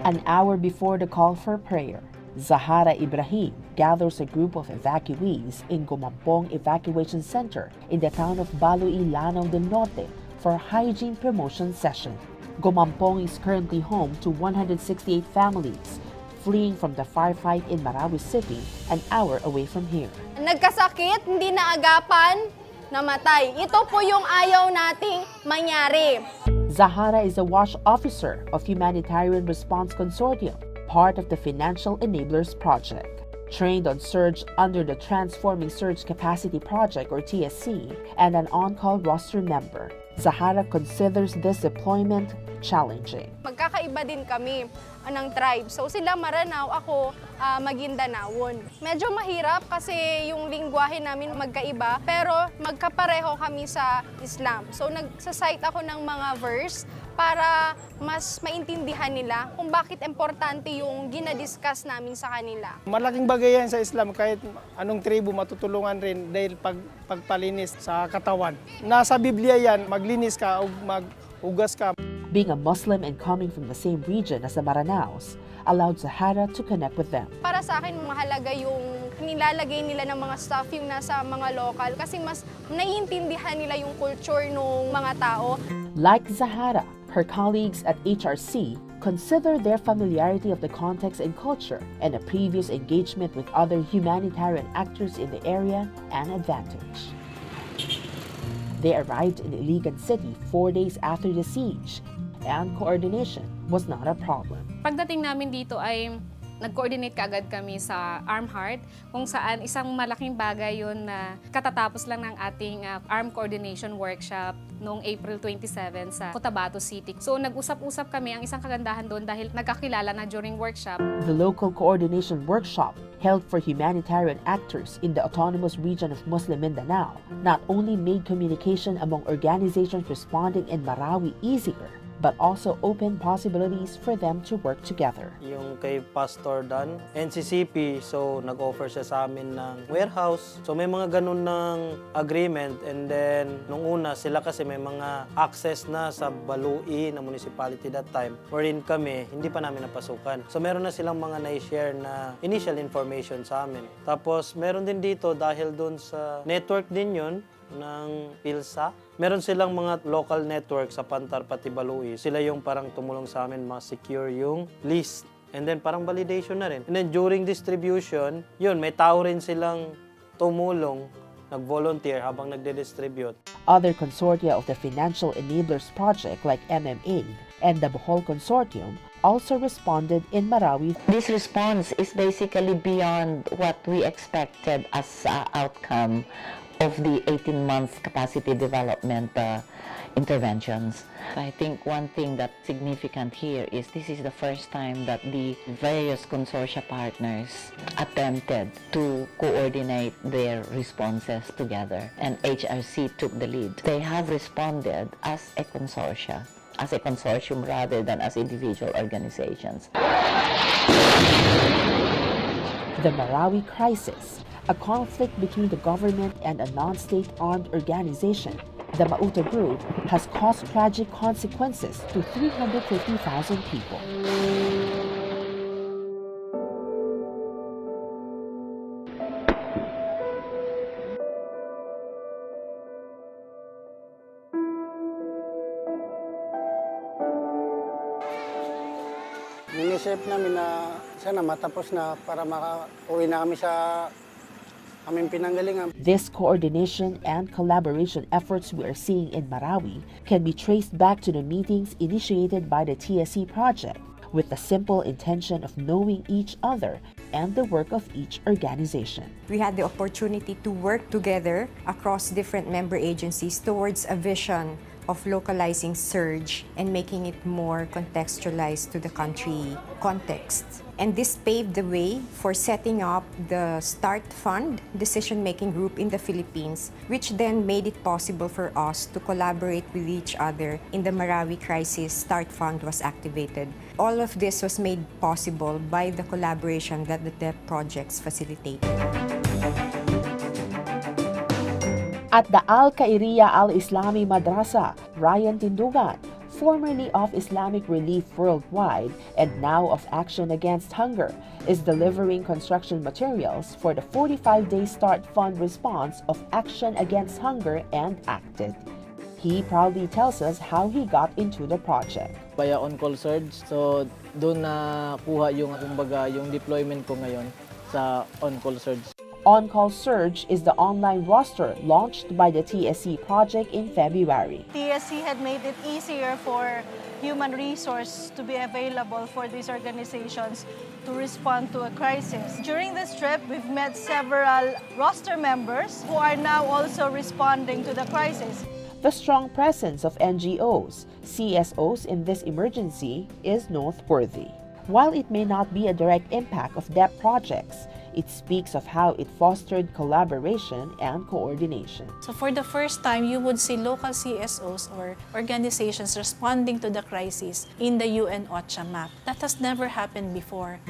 An hour before the call for prayer, Zahara Ibrahim gathers a group of evacuees in Gumampong Evacuation Center in the town of Balui, Lanao del Norte for a hygiene promotion session. Gumampong is currently home to 168 families fleeing from the firefight in Marawi City, an hour away from here. Nagkasakit, hindi naagapan, namatay. Ito po yung ayaw nating mangyari. Zahara is a WASH officer of Humanitarian Response Consortium, part of the Financial Enablers Project. Trained on surge under the Transforming Surge Capacity Project or TSC and an on-call roster member, Zahara considers this deployment challenging. Magkakaiba din kami ng tribe. So sila Maranao, ako Maguindanawon. Medyo mahirap kasi yung lingwahe namin magkaiba, pero magkapareho kami sa Islam. So nagsasite ako ng mga verse para mas maintindihan nila kung bakit importante yung ginadiscuss namin sa kanila. Malaking bagay yan sa Islam, kahit anong tribo matutulungan rin dahil pagpalinis sa katawan. Nasa Biblia yan, maglinis ka o maghugas ka. Being a Muslim and coming from the same region as the Maranaos allowed Zahara to connect with them. Para sa akin, mahalaga yung nilalagay nila ng mga staff yung nasa mga local kasi mas naiintindihan nila yung culture ng mga tao. Like Zahara, her colleagues at HRC consider their familiarity of the context and culture and a previous engagement with other humanitarian actors in the area an advantage. They arrived in Iligan City 4 days after the siege, and coordination was not a problem. Pagdating namin dito ay nag-coordinate kaagad kami sa Arm Heart, kung saan isang malaking bagay yun na katatapos lang ng ating Arm Coordination Workshop noong April 27 sa Cotabato City. So nag-usap-usap kami, ang isang kagandahan doon dahil nagkakilala na during workshop. The local coordination workshop held for humanitarian actors in the autonomous region of Muslim Mindanao not only made communication among organizations responding in Marawi easier, but also open possibilities for them to work together. Yung kay Pastor Dan, NCCP, so nag-offer siya sa amin ng warehouse. So may mga ganun ng agreement, and then nung una sila kasi may mga access na sa Balui na municipality that time, wherein kami hindi pa namin napasukan. So meron na silang mga na-share na initial information sa amin. Tapos meron din dito dahil dun sa network din yun ng PILSA. Meron silang mga local network sa Pantar pati Balui. Sila yung parang tumulong sa amin ma-secure yung list. And then parang validation na rin. And then during distribution, yun, may tao rin silang tumulong, nag-volunteer habang nagde-distribute. Other consortia of the Financial Enablers Project like MMA and the Bohol Consortium also responded in Marawi. This response is basically beyond what we expected as outcome of the 18-month capacity development interventions. I think one thing that's significant here is this is the first time that the various consortia partners attempted to coordinate their responses together, and HRC took the lead. They have responded as a consortia, as a consortium rather than as individual organizations. The Marawi crisis, a conflict between the government and a non-state armed organization, the Mauta Group, has caused tragic consequences to 350,000 people. Inisip namin na sana matapos na para makauwi na kami sa aming pinanggalingan. This coordination and collaboration efforts we are seeing in Marawi can be traced back to the meetings initiated by the TSC project with the simple intention of knowing each other and the work of each organization. We had the opportunity to work together across different member agencies towards a vision of localizing surge and making it more contextualized to the country context. And this paved the way for setting up the START Fund decision-making group in the Philippines, which then made it possible for us to collaborate with each other. In the Marawi crisis, START Fund was activated. All of this was made possible by the collaboration that the DEPP projects facilitated. At the Al-Khairiyya Al-Islami Madrasa, Ryan Tindugan, formerly of Islamic Relief Worldwide and now of Action Against Hunger, is delivering construction materials for the 45-day Start Fund response of Action Against Hunger and ACTED. He proudly tells us how he got into the project. Via on-call surge, so doon na kuha yung kumbaga yung deployment ko ngayon sa on-call surge. On-Call Surge is the online roster launched by the TSC project in February. TSC had made it easier for human resource to be available for these organizations to respond to a crisis. During this trip, we've met several roster members who are now also responding to the crisis. The strong presence of NGOs, CSOs in this emergency is noteworthy. While it may not be a direct impact of DEPP projects, it speaks of how it fostered collaboration and coordination. So for the first time, you would see local CSOs or organizations responding to the crisis in the UN OCHA map. That has never happened before.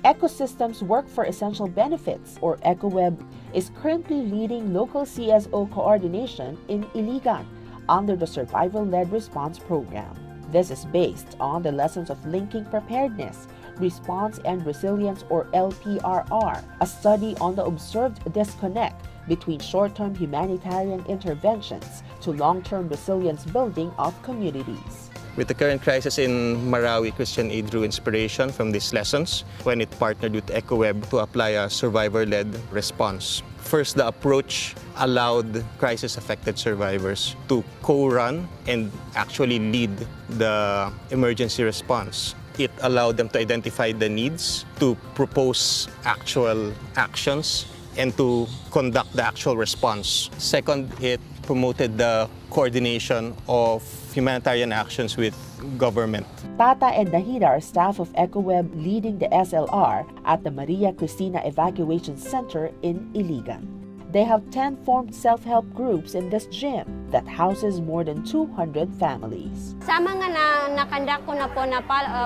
Ecosystems Work for Essential Benefits, or EcoWeb, is currently leading local CSO coordination in Iligan under the Survival-Led Response Program. This is based on the lessons of linking preparedness, response and resilience, or LPRR, a study on the observed disconnect between short-term humanitarian interventions to long-term resilience building of communities. With the current crisis in Marawi, Christian Aid drew inspiration from these lessons when it partnered with EcoWeb to apply a survivor-led response. First, the approach allowed crisis-affected survivors to co-run and actually lead the emergency response. It allowed them to identify the needs, to propose actual actions, and to conduct the actual response. Second, it promoted the coordination of humanitarian actions with government. Tata and Nahida are staff of EcoWeb leading the SLR at the Maria Cristina Evacuation Center in Iligan. They have 10 formed self-help groups in this gym that houses more than 200 families. Sa mga nakandak ko na po na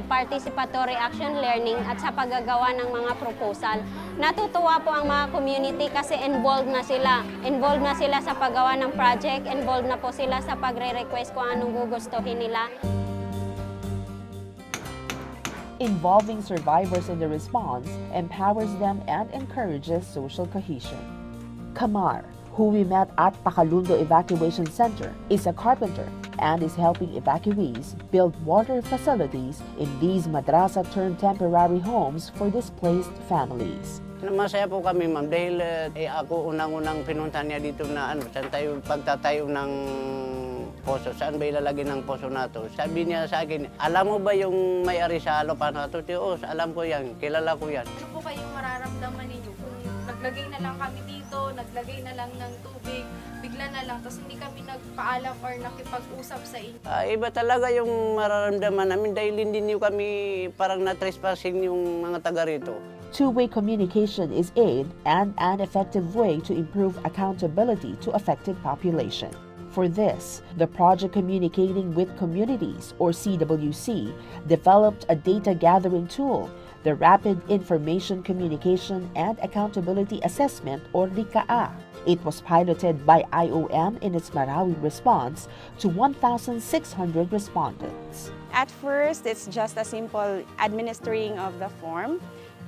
participatory action learning at sa paggagawa ng mga proposal, natutuwa po ang mga community kasi involved na sila. Involved na sila sa paggawa ng project, involved na po sila sa pagre-request kung anong gugustuhin nila. Involving survivors in the response empowers them and encourages social cohesion. Kamar, who we met at Pakalundo Evacuation Center, is a carpenter and is helping evacuees build water facilities in these madrasa-turned temporary homes for displaced families. Masaya po kami, ma'am, dahil ako unang-unang pinunta niya dito na saan tayo pagtatayo ng poso, saan ba ilalagay ng poso na to? Sabi niya sa akin, alam mo ba yung may-ari sa lupa na to? Oo, alam ko yan, kilala ko yan. Ano po kayong mararamdaman ninyo kung naglagay na lang kami dito, naglagay na lang ng tubig, bigla na lang, tapos hindi kami nagpaalam or nakipag-usap sa inyo? Iba talaga yung mararamdaman namin dahil hindi niyo kami parang na-trespassing yung mga taga rito. Two-way communication is aid and an effective way to improve accountability to affected population. For this, the Project Communicating with Communities, or CWC, developed a data gathering tool, the Rapid Information Communication and Accountability Assessment, or RICAA. It was piloted by IOM in its Marawi response to 1,600 respondents. At first, it's just a simple administering of the form.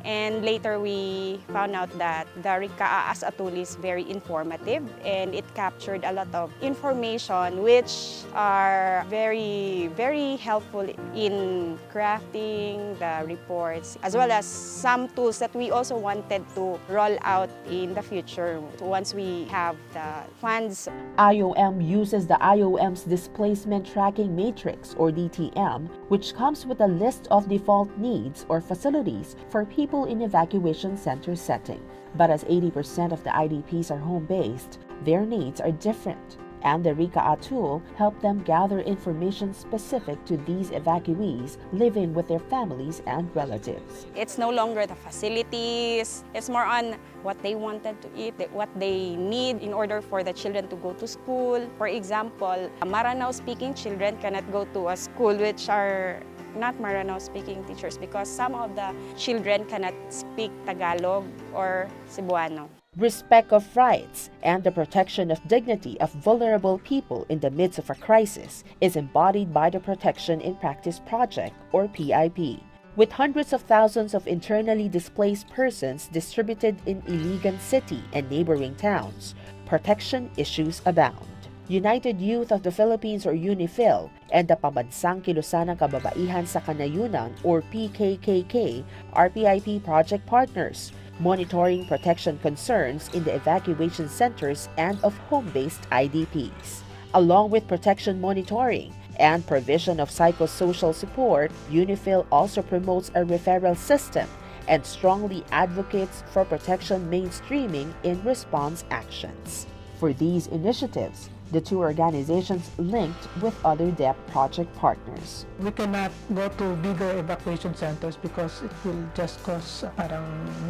And later we found out that the RICAA as a tool is very informative and it captured a lot of information which are very, very helpful in crafting the reports, as well as some tools that we also wanted to roll out in the future once we have the funds. IOM uses the IOM's Displacement Tracking Matrix, or DTM, which comes with a list of default needs or facilities for people in evacuation center setting. But as 80% of the IDPs are home-based, their needs are different. And the RICAA tool helped them gather information specific to these evacuees living with their families and relatives. It's no longer the facilities, it's more on what they wanted to eat, what they need in order for the children to go to school. For example, Maranao-speaking children cannot go to a school which are not Maranao-speaking teachers because some of the children cannot speak Tagalog or Cebuano. Respect of rights and the protection of dignity of vulnerable people in the midst of a crisis is embodied by the Protection in Practice Project, or PIP. With hundreds of thousands of internally displaced persons distributed in Iligan City and neighboring towns, protection issues abound. United Youth of the Philippines, or UNIFIL, and the Pambansang Kilusanang Kababaihan sa Kanayunan, or PKKK, are PIP project partners, monitoring protection concerns in the evacuation centers and of home-based IDPs. Along with protection monitoring and provision of psychosocial support, UNIFIL also promotes a referral system and strongly advocates for protection mainstreaming in response actions. For these initiatives, the two organizations linked with other DEPP project partners. We cannot go to bigger evacuation centers because it will just cause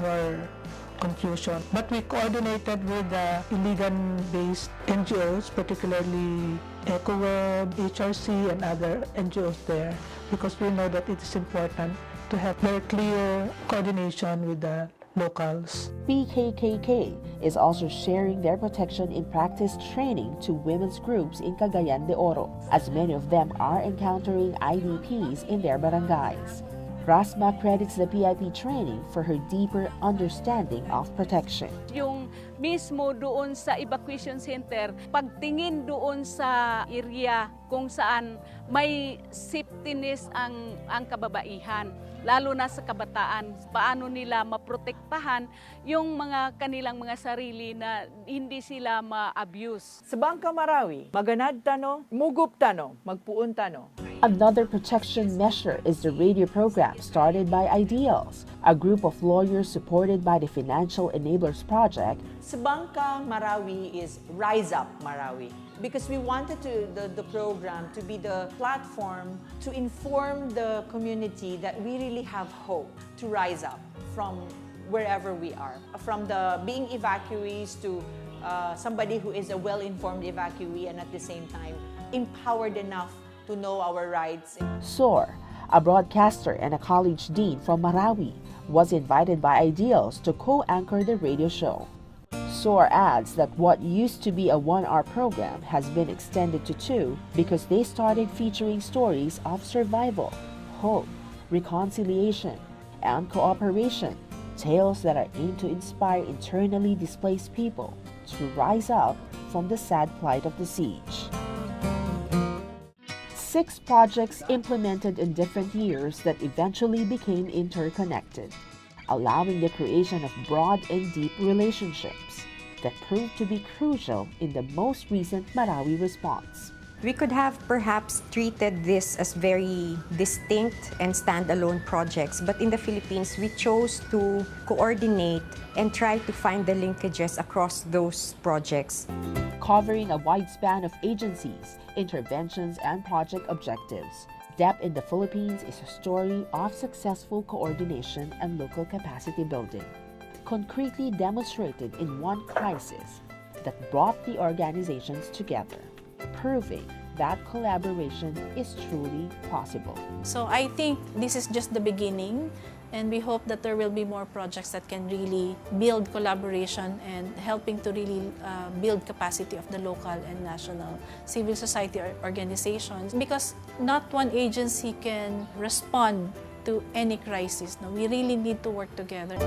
more confusion. But we coordinated with the Iligan-based NGOs, particularly EcoWeb, HRC, and other NGOs there, because we know that it is important to have very clear coordination with the locals. PKKK is also sharing their protection in practice training to women's groups in Cagayan de Oro, as many of them are encountering IDPs in their barangays. Rasma credits the PIP training for her deeper understanding of protection. Yung mismo doon sa evacuation center, pagtingin doon sa area kung saan may safetyness ang kababaihan, lalo na sa kabataan, paano nila maprotektahan yung mga kanilang mga sarili na hindi sila ma-abuse. Sa Bangka Marawi, maganad tano, mugup tano, magpuon tano. Another protection measure is the radio program started by Ideals, a group of lawyers supported by the Financial Enablers Project. Sa Bangka Marawi is Rise Up Marawi, because we wanted the program to be the platform to inform the community that we really have hope to rise up from wherever we are. From the being evacuees to somebody who is a well-informed evacuee and at the same time empowered enough to know our rights. SOR, a broadcaster and a college dean from Marawi, was invited by Ideals to co-anchor the radio show. SOR adds that what used to be a 1-hour program has been extended to 2 because they started featuring stories of survival, hope, reconciliation, and cooperation, tales that are aimed to inspire internally displaced people to rise up from the sad plight of the siege. 6 projects implemented in different years that eventually became interconnected, allowing the creation of broad and deep relationships that proved to be crucial in the most recent Marawi response. We could have perhaps treated this as very distinct and standalone projects, but in the Philippines, we chose to coordinate and try to find the linkages across those projects. Covering a wide span of agencies, interventions, and project objectives, DEPP in the Philippines is a story of successful coordination and local capacity building, concretely demonstrated in one crisis that brought the organizations together, proving that collaboration is truly possible. So I think this is just the beginning, and we hope that there will be more projects that can really build collaboration and helping to really build capacity of the local and national civil society organizations, because not one agency can respond to any crisis. No, we really need to work together.